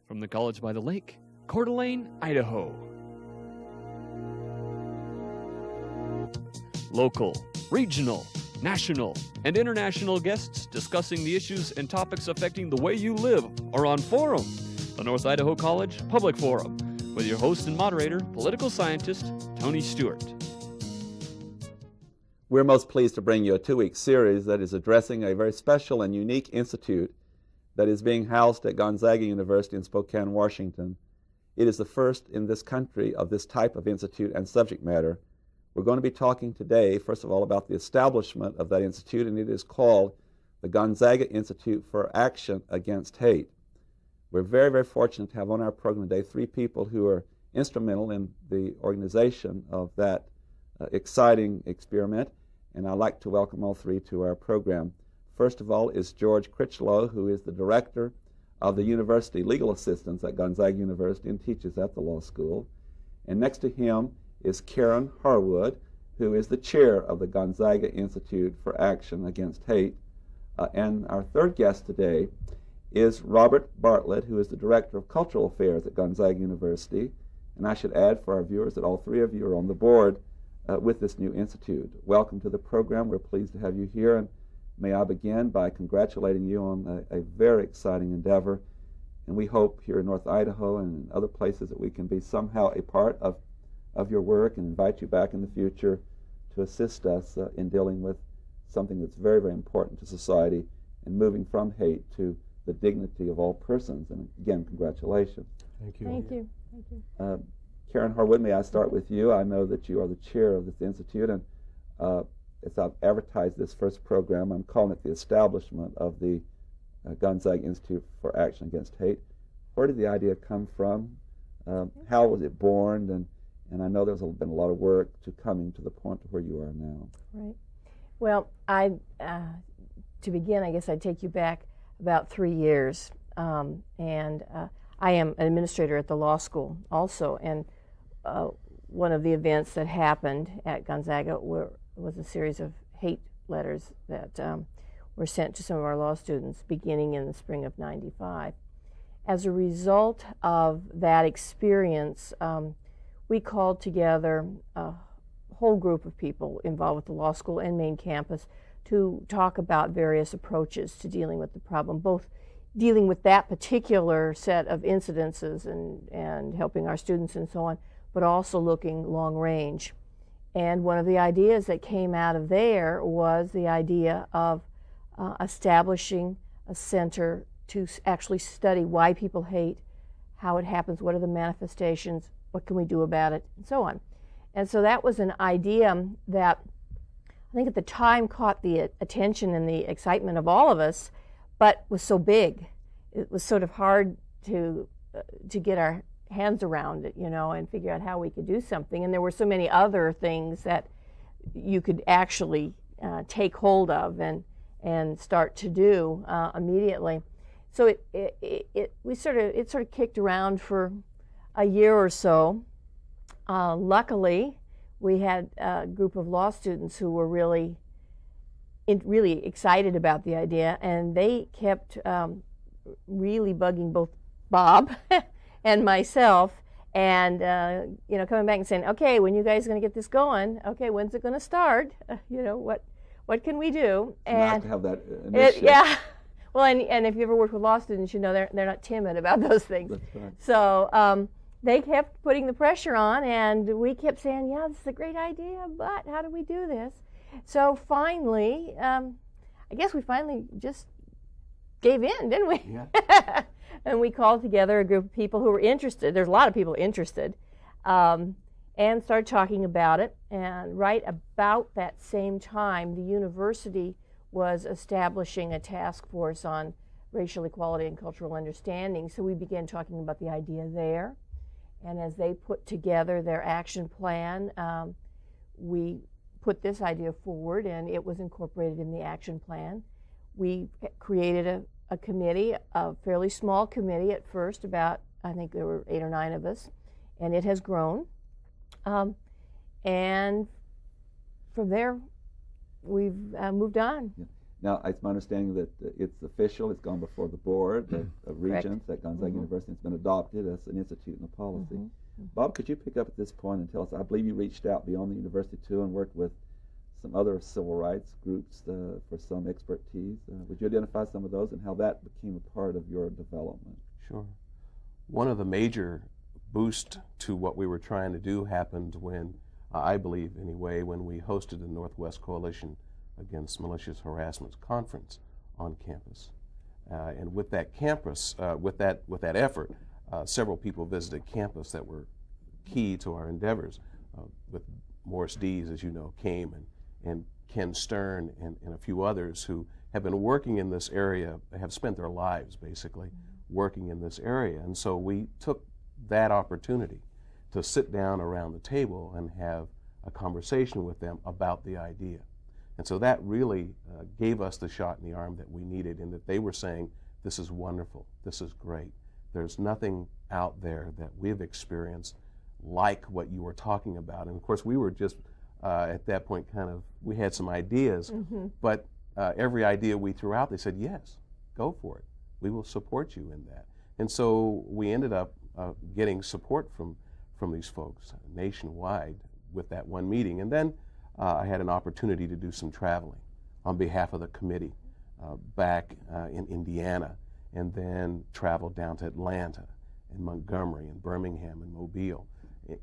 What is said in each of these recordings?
from the College by the Lake, Coeur d'Alene, Idaho. Local, regional, national, and international guests discussing the issues and topics affecting the way you live are on Forum, the North Idaho College Public Forum, with your host and moderator, political scientist Tony Stewart. We're most pleased to bring you a 2-week series that is addressing a very special and unique institute that is being housed at Gonzaga University in Spokane, Washington. It is the first in this country of this type of institute and subject matter. We're going to be talking today, first of all, about the establishment of that institute, and it is called the Gonzaga Institute for Action Against Hate. We're very, very fortunate to have on our program today 3 people who are instrumental in the organization of that exciting experiment, and I'd like to welcome all 3 to our program. First of all is George Critchlow, who is the director of the University Legal Assistance at Gonzaga University and teaches at the law school. And next to him is Karen Harwood, who is the chair of the Gonzaga Institute for Action Against Hate. And our third guest today is Robert Bartlett, who is the director of Cultural Affairs at Gonzaga University. And I should add for our viewers that all 3 of you are on the board with this new institute. Welcome to the program. We're pleased to have you here, and may I begin by congratulating you on a very exciting endeavor, and we hope here in North Idaho and in other places that we can be somehow a part of your work and invite you back in the future to assist us in dealing with something that's very, very important to society and moving from hate to the dignity of all persons. And again, congratulations. Thank you. Thank you. Thank you. Karen Harwood, may I start with you? I know that you are the chair of this institute, and as I've advertised this first program, I'm calling it the establishment of the Gonzaga Institute for Action Against Hate. Where did the idea come from? How was it born? And I know there's been a lot of work to coming to the point to where you are now. Right. Well, to begin, I guess I'd take you back about 3 years. And I am an administrator at the law school also. And one of the events that happened at Gonzaga was a series of hate letters that were sent to some of our law students beginning in the spring of '95. As a result of that experience, we called together a whole group of people involved with the law school and main campus to talk about various approaches to dealing with the problem, both dealing with that particular set of incidences and helping our students and so on, but also looking long range. And one of the ideas that came out of there was the idea of establishing a center to actually study why people hate, how it happens, what are the manifestations, what can we do about it, and so on. And so that was an idea that I think at the time caught the attention and the excitement of all of us, but was so big. It was sort of hard to get our hands around it, and figure out how we could do something. And there were so many other things that you could actually take hold of and start to do immediately. So it sort of kicked around for a year or so. Luckily, we had a group of law students who were really excited about the idea, and they kept really bugging both Bob and myself, and coming back and saying, "Okay, when you guys are going to get this going? Okay, when's it going to start? What can we do?" And to have that initiative. Yeah. Well, and if you ever worked with law students, they're not timid about those things. That's right. So they kept putting the pressure on, and we kept saying, "Yeah, this is a great idea, but how do we do this?" So finally, I guess we finally just gave in, didn't we? Yeah. And we called together a group of people who were interested. There's a lot of people interested, and started talking about it. And right about that same time, the university was establishing a task force on racial equality and cultural understanding. So we began talking about the idea there. And as they put together their action plan, we put this idea forward, and it was incorporated in the action plan. We created a committee, a fairly small committee at first, about, I think there were 8 or 9 of us, and it has grown. And from there, we've moved on. Yeah. Now, it's my understanding that it's official. It's gone before the board of regents at Gonzaga University. It's been adopted as an institute and a policy. Bob, could you pick up at this point and tell us, I believe you reached out beyond the university too and worked with some other civil rights groups for some expertise. Would you identify some of those and how that became a part of your development? Sure. One of the major boosts to what we were trying to do happened when, I believe anyway, when we hosted the Northwest Coalition Against Malicious Harassment conference on campus. And with that campus, with that effort, several people visited campus that were key to our endeavors. With Morris Dees, as you know, came, and Ken Stern and a few others who have been working in this area, have spent their lives basically working in this area. And so we took that opportunity to sit down around the table and have a conversation with them about the idea. And so that really gave us the shot in the arm that we needed, in that they were saying, this is wonderful, this is great. There's nothing out there that we've experienced like what you were talking about. And of course, we were just at that point we had some ideas, but every idea we threw out, they said, yes, go for it. We will support you in that. And so we ended up getting support from these folks nationwide with that one meeting. And then I had an opportunity to do some traveling on behalf of the committee back in Indiana, and then traveled down to Atlanta and Montgomery and Birmingham and Mobile,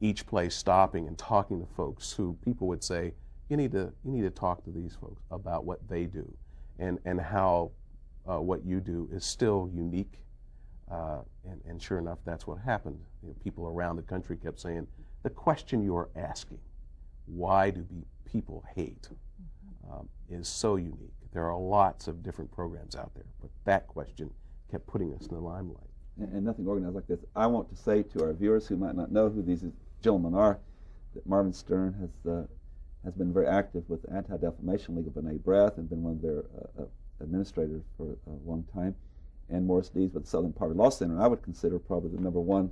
each place stopping and talking to folks who people would say, you need to talk to these folks about what they do and how what you do is still unique. And sure enough, that's what happened. People around the country kept saying, the question you are asking, why do people hate, is so unique. There are lots of different programs out there, but that question kept putting us in the limelight. And nothing organized like this. I want to say to our viewers who might not know who these gentlemen are, that Marvin Stern has been very active with the Anti-Defamation League of B'nai B'rith and been one of their administrators for a long time. And Morris Dees with the Southern Poverty Law Center, I would consider probably the #1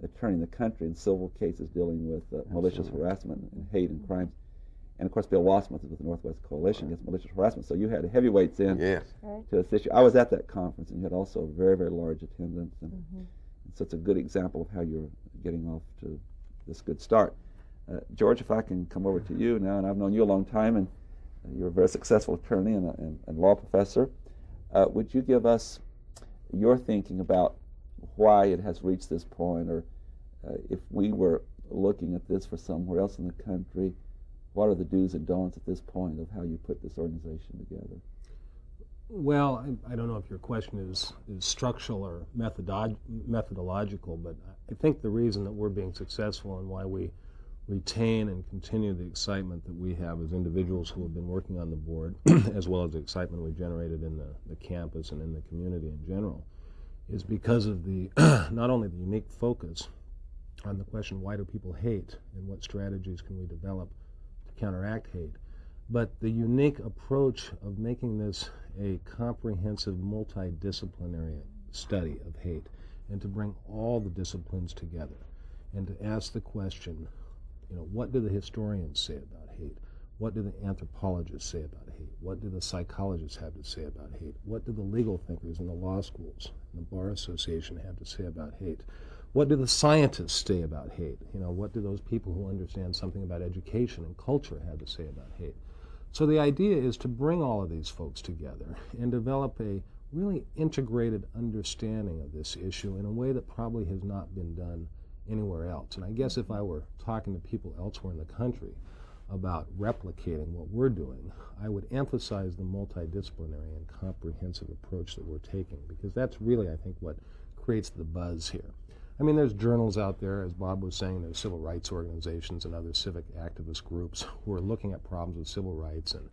attorney in the country in civil cases dealing with malicious harassment and hate and crimes. And of course, Bill Wasmuth with the Northwest Coalition Against Malicious Harassment. So you had heavyweights in to this issue. I was at that conference, and you had also a very, very large attendance. And so it's a good example of how you're getting off to this good start. George, if I can come over to you now, and I've known you a long time, and you're a very successful attorney and law professor. Would you give us your thinking about why it has reached this point, or if we were looking at this for somewhere else in the country, what are the do's and don'ts at this point of how you put this organization together? Well, I don't know if your question is structural or methodological, but I think the reason that we're being successful and why we retain and continue the excitement that we have as individuals who have been working on the board, as well as the excitement we generated in the campus and in the community in general, is because of the not only the unique focus on the question, why do people hate, and what strategies can we develop to counteract hate, but the unique approach of making this a comprehensive, multidisciplinary study of hate, and to bring all the disciplines together, and to ask the question, what do the historians say about hate? What do the anthropologists say about hate? What do the psychologists have to say about hate? What do the legal thinkers in the law schools and the Bar Association have to say about hate? What do the scientists say about hate? What do those people who understand something about education and culture have to say about hate? So the idea is to bring all of these folks together and develop a really integrated understanding of this issue in a way that probably has not been done anywhere else. And I guess if I were talking to people elsewhere in the country about replicating what we're doing, I would emphasize the multidisciplinary and comprehensive approach that we're taking, because that's really, I think, what creates the buzz here. I mean, there's journals out there, as Bob was saying, there's civil rights organizations and other civic activist groups who are looking at problems with civil rights and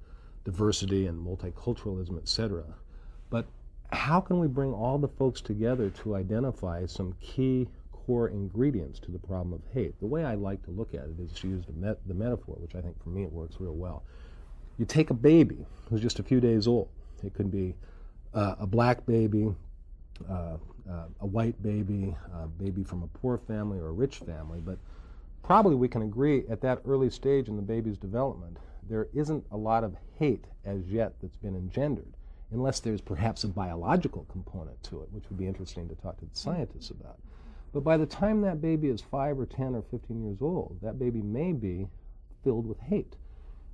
diversity and multiculturalism, etc. But how can we bring all the folks together to identify some key core ingredients to the problem of hate? The way I like to look at it is to use the metaphor, which I think for me it works real well. You take a baby who's just a few days old. It could be a black baby, a white baby, a baby from a poor family or a rich family, but probably we can agree at that early stage in the baby's development there isn't a lot of hate as yet that's been engendered, unless there's perhaps a biological component to it, which would be interesting to talk to the scientists about. But by the time that baby is 5 or 10 or 15 years old, that baby may be filled with hate.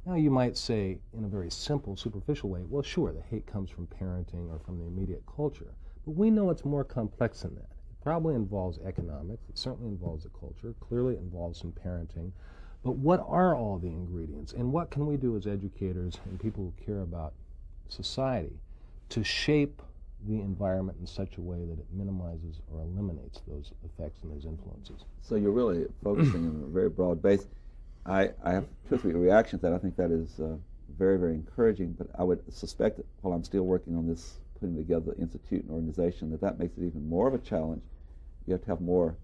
Now you might say, in a very simple, superficial way, well, sure, the hate comes from parenting or from the immediate culture. But we know it's more complex than that. It probably involves economics. It certainly involves the culture. Clearly it involves some parenting. But what are all the ingredients? And what can we do as educators and people who care about society to shape the environment in such a way that it minimizes or eliminates those effects and those influences? So you're really focusing on a very broad base. I have 2 or 3 reactions to that. I think that is very, very encouraging, but I would suspect that while I'm still working on this, putting together the institute and organization, that makes it even more of a challenge. You have to have more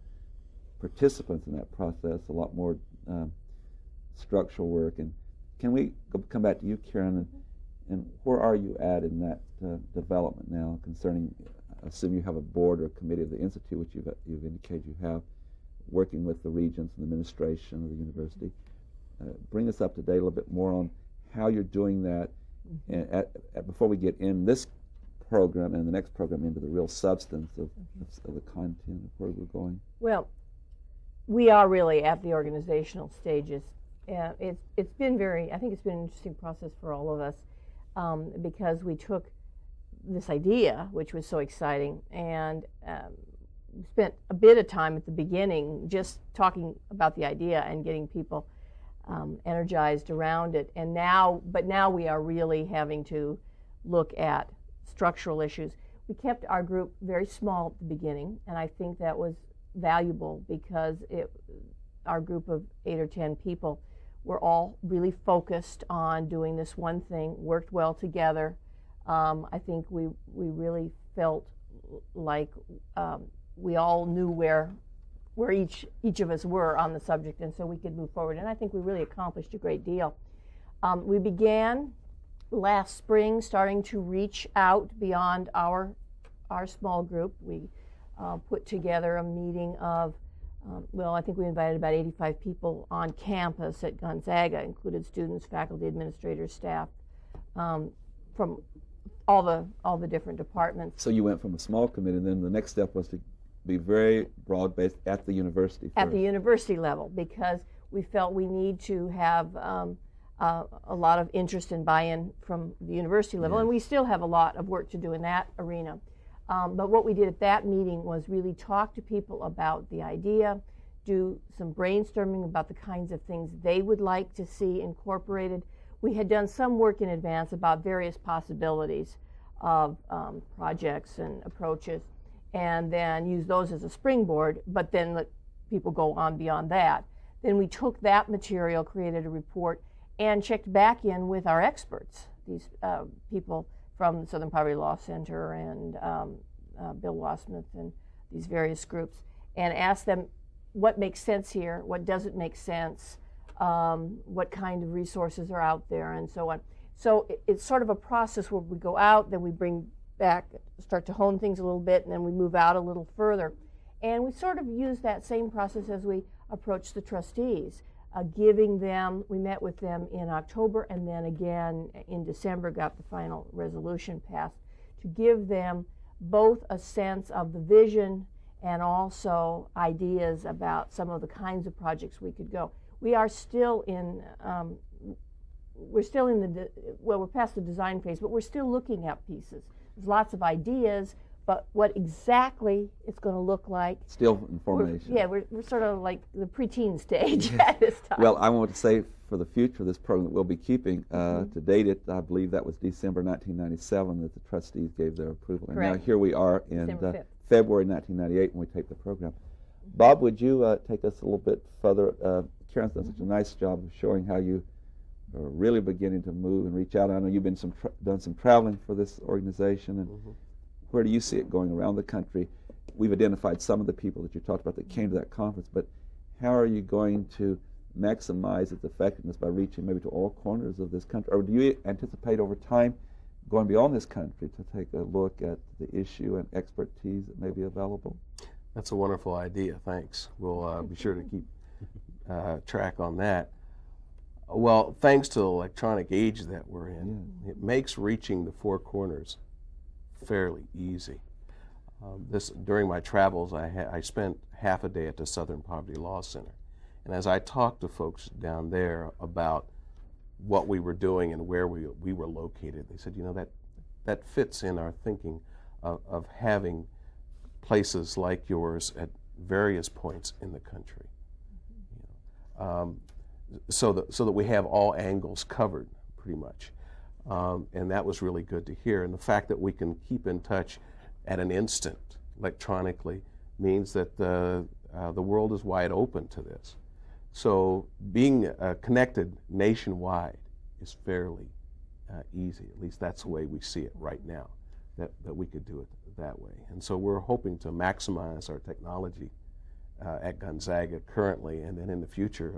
participants in that process, a lot more structural work. And can we come back to you, Karen, and where are you at in that development now concerning, I assume you have a board or a committee of the institute, which you've indicated you have, working with the regents and the administration of the university. Bring us up to date a little bit more on how you're doing that, and before we get in this program and the next program into the real substance of the content of where we're going. Well, we are really at the organizational stages. It's been I think it's been an interesting process for all of us, because we took this idea, which was so exciting, and spent a bit of time at the beginning just talking about the idea and getting people energized around it. And now we are really having to look at structural issues. We kept our group very small at the beginning, and I think that was valuable because our group of 8 or 10 people were all really focused on doing this one thing, worked well together. I think we really felt like we all knew where each of us were on the subject, and so we could move forward. And I think we really accomplished a great deal. We began last spring starting to reach out beyond our small group. We put together a meeting of, I think we invited about 85 people on campus at Gonzaga, included students, faculty, administrators, staff, from all the different departments. So you went from a small committee, and then the next step was to be very broad-based at the university first. At the university level, because we felt we need to have a lot of interest and buy-in from the university level, Yes. and we still have a lot of work to do in that arena. But what we did at that meeting was really talk to people about the idea, do some brainstorming about the kinds of things they would like to see incorporated. We had done some work in advance about various possibilities of projects and approaches, and then use those as a springboard, but then let people go on beyond that. Then we took that material, created a report, and checked back in with our experts, these people from the Southern Poverty Law Center and Bill Wasmuth and these various groups, and asked them what makes sense here, what doesn't make sense, what kind of resources are out there, and so on. So it's sort of a process where we go out, then we bring back, start to hone things a little bit, and then we move out a little further. And we sort of use that same process as we approach the trustees, giving them, we met with them in October and then again in December got the final resolution passed, to give them both a sense of the vision and also ideas about some of the kinds of projects we could go. We are still in, we're past the design phase, but we're still looking at pieces. There's lots of ideas, but what exactly it's going to look like. Still in formation. We're sort of like the preteen stage at this time. Well, I want to say for the future of this program that we'll be keeping, to date it, I believe that was December 1997 that the trustees gave their approval. And Correct. now here we are in February 1998 when we take the program. Bob, would you take us a little bit further? Karen's done such a nice job of showing how you are really beginning to move and reach out. I know you've been done some traveling for this organization, and where do you see it going around the country? We've identified some of the people that you talked about that came to that conference, but how are you going to maximize its effectiveness by reaching maybe to all corners of this country? Or do you anticipate over time going beyond this country to take a look at the issue and expertise that may be available? That's a wonderful idea, thanks. We'll be sure to keep track on that. Well, thanks to the electronic age that we're in, it makes reaching the four corners fairly easy. During my travels, I spent half a day at the Southern Poverty Law Center. And as I talked to folks down there about what we were doing and where we were located, they said, that fits in our thinking of having places like yours at various points in the country. So that we have all angles covered, pretty much. And that was really good to hear. And the fact that we can keep in touch at an instant electronically means that the world is wide open to this. So being connected nationwide is fairly easy. At least that's the way we see it right now, that we could do it that way. And so we're hoping to maximize our technology at Gonzaga currently, and then in the future,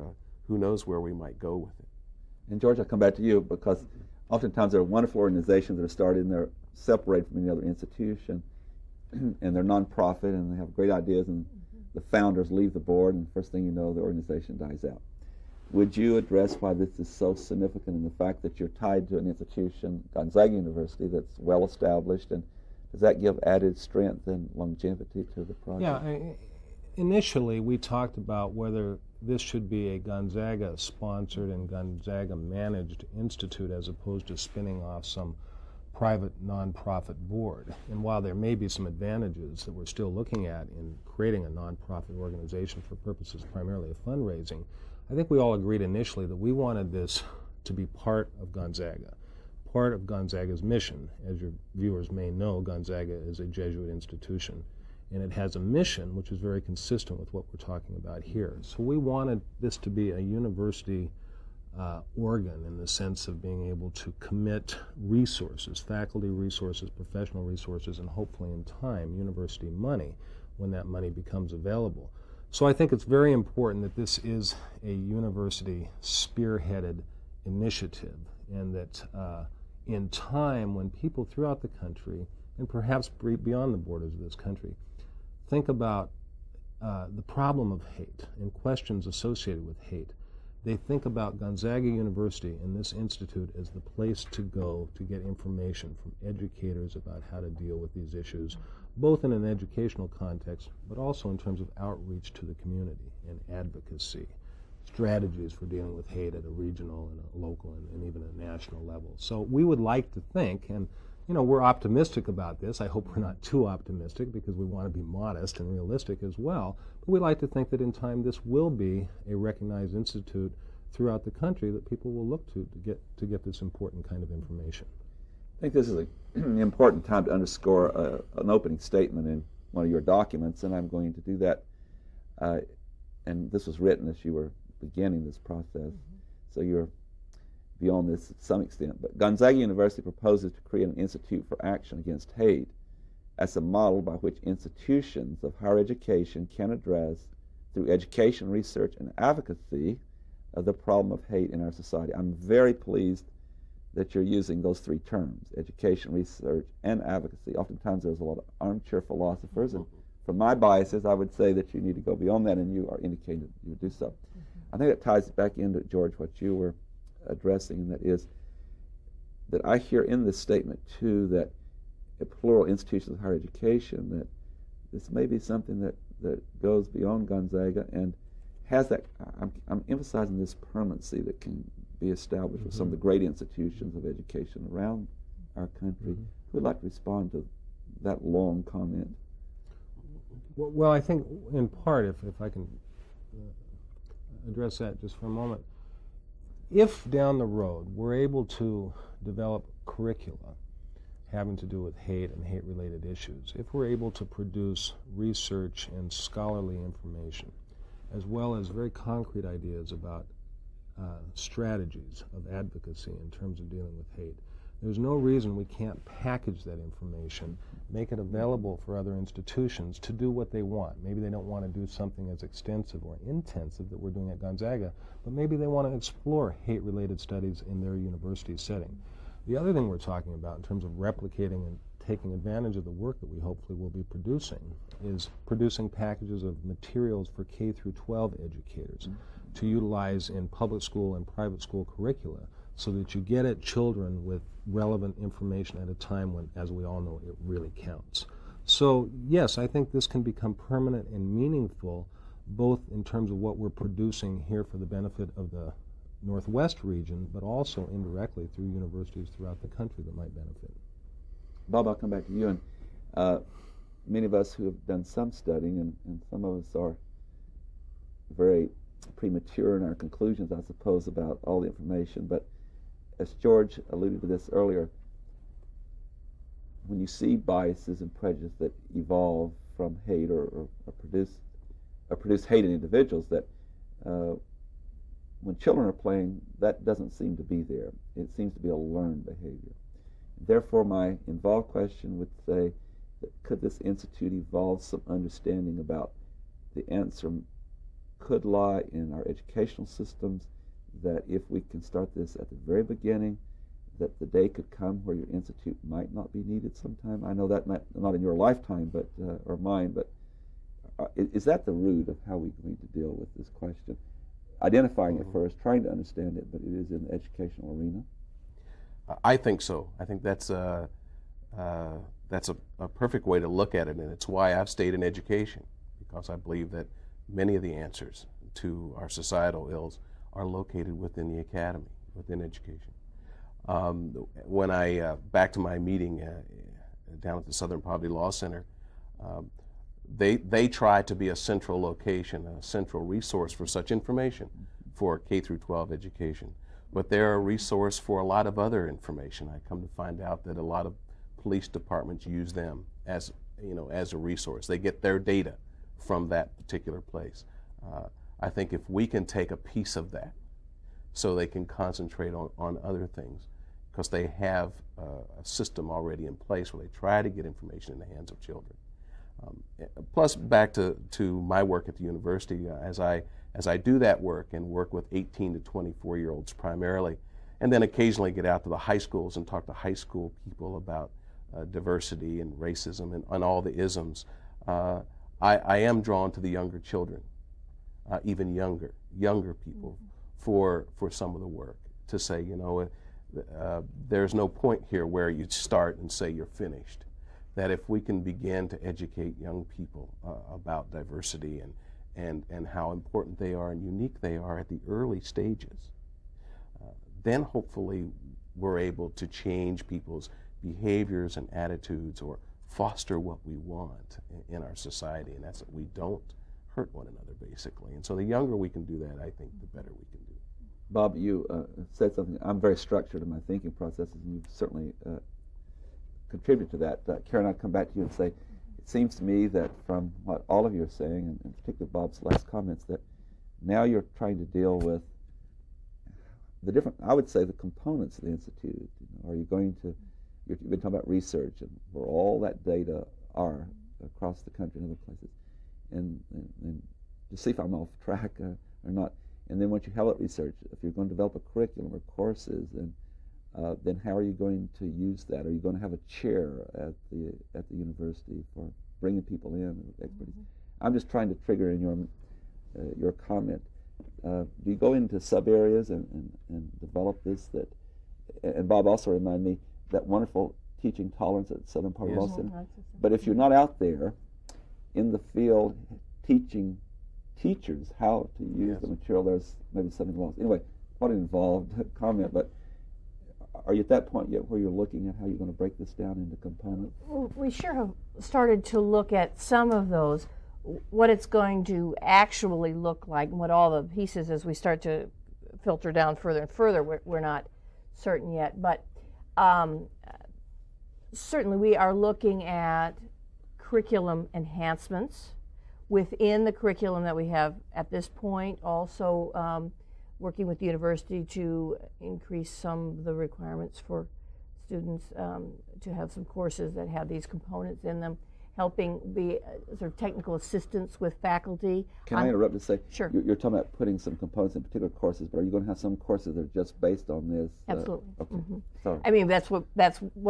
who knows where we might go with it. And George, I'll come back to you, because oftentimes there are wonderful organizations that are started and they're separated from any other institution, and they're nonprofit and they have great ideas, and the founders leave the board, and first thing you know, the organization dies out. Would you address why this is so significant in the fact that you're tied to an institution, Gonzaga University, that's well established, and does that give added strength and longevity to the project? Yeah, initially we talked about whether this should be a Gonzaga-sponsored and Gonzaga-managed institute as opposed to spinning off some private nonprofit board. And while there may be some advantages that we're still looking at in creating a nonprofit organization for purposes primarily of fundraising, I think we all agreed initially that we wanted this to be part of Gonzaga, part of Gonzaga's mission. As your viewers may know, Gonzaga is a Jesuit institution, and it has a mission which is very consistent with what we're talking about here. So we wanted this to be a university organ in the sense of being able to commit resources, faculty resources, professional resources, and hopefully in time, university money when that money becomes available. So I think it's very important that this is a university spearheaded initiative, and that in time, when people throughout the country, and perhaps beyond the borders of this country, think about the problem of hate and questions associated with hate, they think about Gonzaga University and this institute as the place to go to get information from educators about how to deal with these issues, both in an educational context, but also in terms of outreach to the community and advocacy, strategies for dealing with hate at a regional and a local and even a national level. So we would like to think, and we're optimistic about this. I hope we're not too optimistic, because we want to be modest and realistic as well. But we like to think that in time this will be a recognized institute throughout the country that people will look to get this important kind of information. I think this is an important time to underscore an opening statement in one of your documents, and I'm going to do that. And this was written as you were beginning this process, so you're beyond this to some extent. But Gonzaga University proposes to create an institute for action against hate as a model by which institutions of higher education can address, through education, research, and advocacy, the problem of hate in our society. I'm very pleased that you're using those three terms, education, research, and advocacy. Oftentimes there's a lot of armchair philosophers, and from my biases, I would say that you need to go beyond that, and you are indicating that you do so. I think that ties back into, George, what you were addressing, and that is that I hear in this statement, too, that a plural institutions of higher education, that this may be something that goes beyond Gonzaga and has that, I'm emphasizing this permanency that can be established with some of the great institutions of education around our country. Who would like to respond to that long comment? Well, I think in part, if I can address that just for a moment, if down the road we're able to develop curricula having to do with hate and hate-related issues, if we're able to produce research and scholarly information, as well as very concrete ideas about strategies of advocacy in terms of dealing with hate, there's no reason we can't package that information, make it available for other institutions to do what they want. Maybe they don't want to do something as extensive or intensive that we're doing at Gonzaga, but maybe they want to explore hate-related studies in their university setting. The other thing we're talking about in terms of replicating and taking advantage of the work that we hopefully will be producing is producing packages of materials for K through 12 educators. to utilize in public school and private school curricula so that you get at children with relevant information at a time when, as we all know, it really counts. So yes, I think this can become permanent and meaningful, both in terms of what we're producing here for the benefit of the Northwest region, but also indirectly through universities throughout the country that might benefit. Bob, I'll come back to you. And many of us who have done some studying, and some of us are very premature in our conclusions, I suppose, about all the information. But as George alluded to this earlier, when you see biases and prejudice that evolve from hate or produce hate in individuals, that when children are playing, that doesn't seem to be there. It seems to be a learned behavior. Therefore, my involved question would say, that could this institute evolve some understanding about the answer could lie in our educational systems, that if we can start this at the very beginning, that the day could come where your institute might not be needed sometime? I know that might not in your lifetime, but or mine, but is that the root of how we're going to deal with this question? Identifying it first, trying to understand it, but it is in the educational arena? I think so. I think that's a perfect way to look at it, and it's why I've stayed in education, because I believe that many of the answers to our societal ills are located within the academy, within education. When I, back to my meeting down at the Southern Poverty Law Center, they try to be a central location, a central resource for such information for K through 12 education. But they're a resource for a lot of other information. I come to find out that a lot of police departments use them as a resource. They get their data from that particular place. I think if we can take a piece of that so they can concentrate on other things, because they have a system already in place where they try to get information in the hands of children. Plus, back to my work at the university, as I do that work and work with 18 to 24-year-olds primarily, and then occasionally get out to the high schools and talk to high school people about diversity and racism and all the isms, I am drawn to the younger children, even younger people, for some of the work, to say, there's no point here where you start and say you're finished. That if we can begin to educate young people about diversity and how important they are and unique they are at the early stages, then hopefully we're able to change people's behaviors and attitudes, or foster what we want in our society, and that's that we don't hurt one another, basically. And so the younger we can do that, I think the better we can do. Bob, you said something. I'm very structured in my thinking processes, and you've certainly contribute to that. Karen, I'd come back to you and say, it seems to me that from what all of you are saying, and particularly Bob's last comments, that now you're trying to deal with the different, I would say, the components of the Institute. Are you going to, you've been talking about research and where all that data are across the country and other places, and to see if I'm off track or not. And then once you have that research, if you're going to develop a curriculum or courses, then how are you going to use that? Are you going to have a chair at the university for bringing people in with expertise? I'm just trying to trigger in your comment. Do you go into sub areas and develop this? And Bob also reminded me that wonderful teaching tolerance at Southern Poverty Law Center. But if you're not out there in the field teaching teachers how to use the material, there's maybe something lost. Anyway, what an involved comment, but are you at that point yet where you're looking at how you're going to break this down into components? Well, we sure have started to look at some of those, what it's going to actually look like, and what all the pieces, as we start to filter down further and further, we're not certain yet. But certainly we are looking at curriculum enhancements within the curriculum that we have at this point, also working with the university to increase some of the requirements for students to have some courses that have these components in them, helping be sort of technical assistance with faculty. Can I interrupt to say, sure. You're talking about putting some components in particular courses, but are you going to have some courses that are just based on this? Absolutely. Okay. Mm-hmm. Sorry. I mean, that's one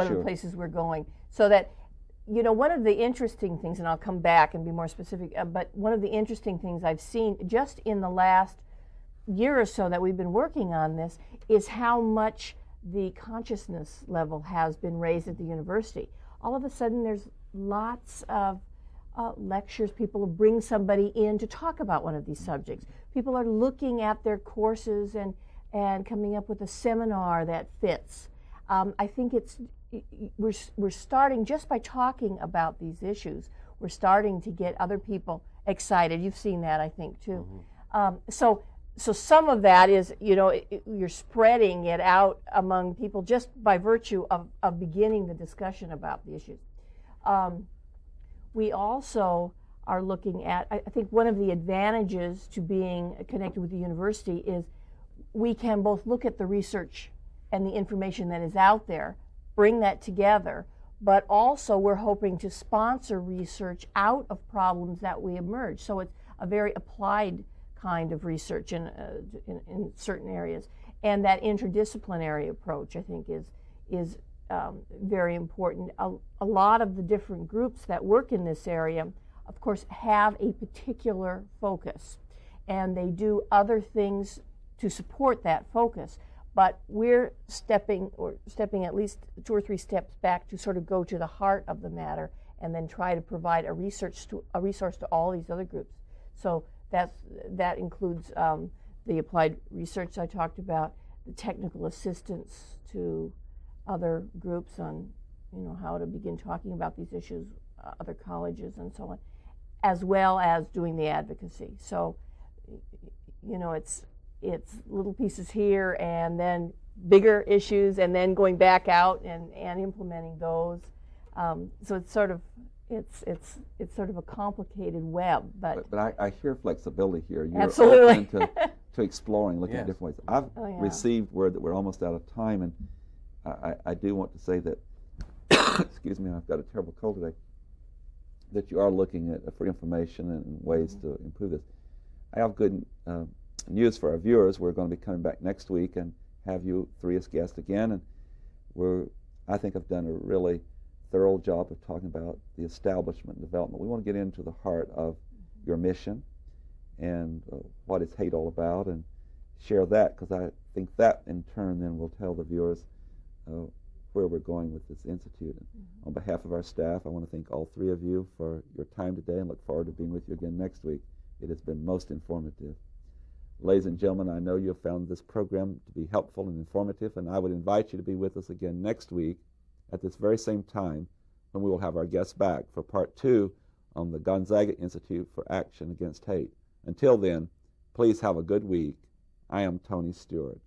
of the places we're going. So that, one of the interesting things, and I'll come back and be more specific, but one of the interesting things I've seen just in the last year or so that we've been working on this is how much the consciousness level has been raised at the university. All of a sudden there's lots of lectures. People bring somebody in to talk about one of these subjects. People are looking at their courses and coming up with a seminar that fits. I think we're starting, just by talking about these issues, we're starting to get other people excited. You've seen that, I think, too. Mm-hmm. So some of that is, you're spreading it out among people just by virtue of beginning the discussion about the issues. We also are looking at, I think one of the advantages to being connected with the university is we can both look at the research and the information that is out there, bring that together, but also we're hoping to sponsor research out of problems that we emerge. So it's a very applied kind of research in certain areas. And that interdisciplinary approach, I think, is very important. A lot of the different groups that work in this area, of course, have a particular focus, and they do other things to support that focus. But we're stepping at least 2 or 3 steps back to sort of go to the heart of the matter, and then try to provide a resource to all these other groups. So that includes the applied research I talked about, the technical assistance to other groups on, how to begin talking about these issues, other colleges and so on, as well as doing the advocacy. So, it's little pieces here and then bigger issues and then going back out and implementing those. So it's sort of a complicated web, but I hear flexibility here. You're absolutely open to exploring, looking at different ways. I've received word that we're almost out of time, and I do want to say that, excuse me, I've got a terrible cold today, that you are looking for information and ways to improve this. I have good news for our viewers. We're going to be coming back next week and have you 3 as guests again, and I think I've done a really thorough job of talking about the establishment and development. We want to get into the heart of your mission and what is hate all about, and share that, because I think that in turn then will tell the viewers where we're going with this institute. And on behalf of our staff, I want to thank all 3 of you for your time today and look forward to being with you again next week. It has been most informative. Ladies and gentlemen, I know you have found this program to be helpful and informative, and I would invite you to be with us again next week at this very same time, when we will have our guests back for part 2 on the Gonzaga Institute for Action Against Hate. Until then, please have a good week. I am Tony Stewart.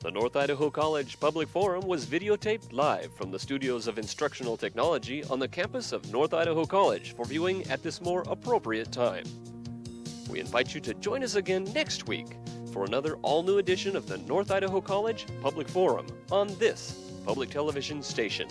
The North Idaho College Public Forum was videotaped live from the studios of Instructional Technology on the campus of North Idaho College for viewing at this more appropriate time. We invite you to join us again next week for another all-new edition of the North Idaho College Public Forum on this public television station.